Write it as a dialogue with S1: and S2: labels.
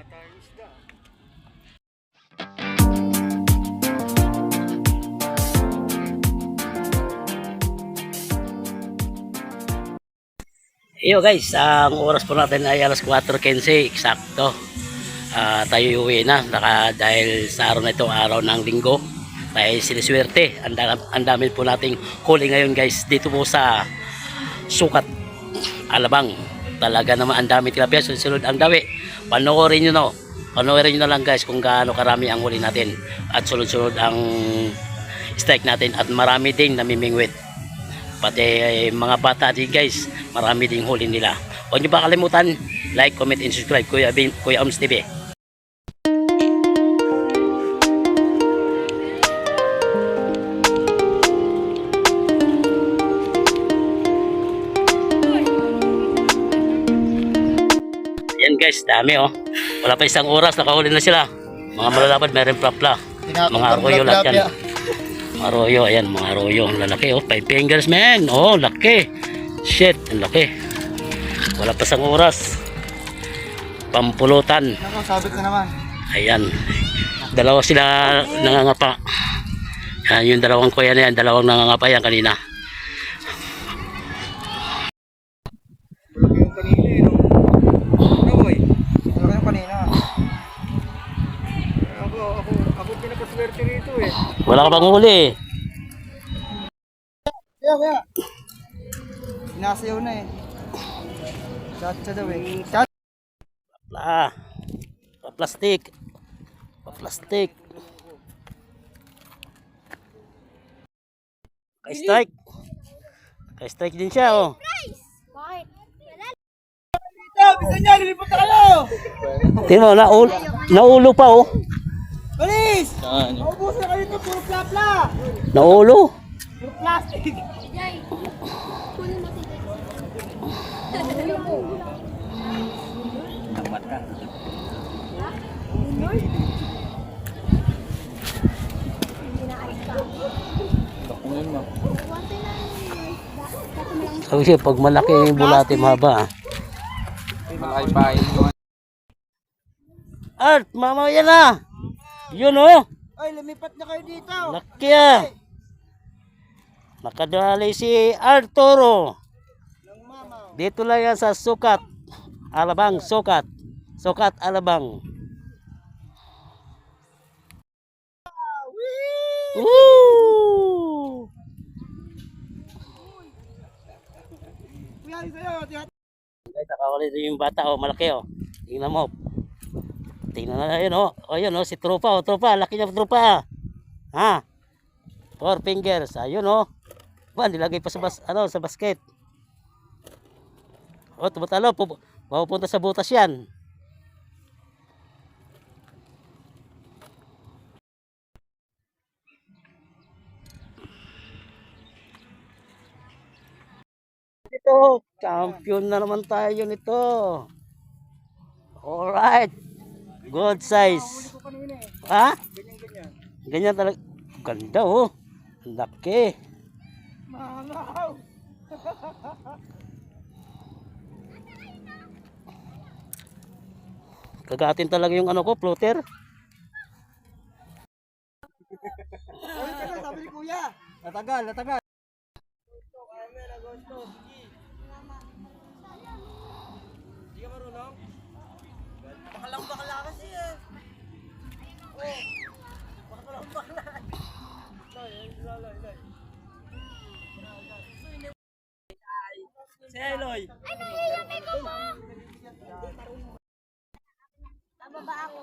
S1: tayong isda.
S2: Iyo guys, ang oras po natin ay alas 4:15 eksakto. Tayo uwi na dahil sa araw na ito, araw ng linggo. Tayo siniswerte. Ang dami po nating huli ngayon guys dito po sa Sukat, Alabang. Talaga naman ang dami tilapia, sunod ang dawi. Panoorin nyo na lang guys kung gaano karami ang huli natin. At sunod ang strike natin at marami ding namimingwit. Pati mga bata din guys, marami ding huli nila. Huwag nyo ba kalimutan, like, comment, and subscribe. Kuya Ams TV. Yan guys, dami oh. Wala pa isang oras, nakahuli na sila. Mga malalapad, meron plapla. Mga arroyo lahat yan. Arroyo, ayan, mga arroyo. Ang lalaki, oh, 5 fingers, man. Oh, laki. Shit, ang laki. Wala pa sang oras. Pampulutan.
S1: Sabit na naman.
S2: Ayan. Dalawa sila nangangapa. Yan, yung dalawang kuya na yan. Dalawang nangangapa yan kanina.
S1: Yung kanina eh, no? Ano boy? Ano yung kanina? Ako pinapaswerte rito eh.
S2: Wala ka bang huli?
S1: Kaya. Inasayaw na eh. Chacha daw eh.
S2: Paplastik. Ka-strike din siya oh.
S1: Bisa niya, lilipat na kayo!
S2: Tingnan mo, naulo pa oh.
S1: Alis! Maubos na kayo ito, puro plapla!
S2: Naulo.
S1: Puro plastic!
S2: Sabi siya, pag malaki yung bulate mahaba. Art, mamaya na. Yun oh.
S1: Ay, lumipat na kayo dito!
S2: Laki ah. Nakadali si Arturo. Dito lang yan sa Sukat, Alabang, Sukat, Alabang. Woo! Guys, nakawali din yung bata oh, malaki oh. Tingnan mo. Tingnan na yun oh. O yun oh, si Tropa oh, Tropa, laki niya Tropa. Ha? 4 fingers. Ayun oh. Ba, nilagay pa sa sa basket. Oh, tumatalo po. Mapupunta sa butas 'yan. Ito, champion na naman tayo nito. Alright. Good size. Ha? Ganyan talaga. Ganda oh. Laki.
S1: Mangaw!
S2: Kagatin talaga yung ano ko, floater.
S1: Sabi ni Kuya! Natagal! Hindi ka marunong? Bakalang-bakala kasi eh! Oh! Bakalang-bakala! Lay! Si Eloy!
S3: Ay, nahihintay ko pa! Tama ba ako?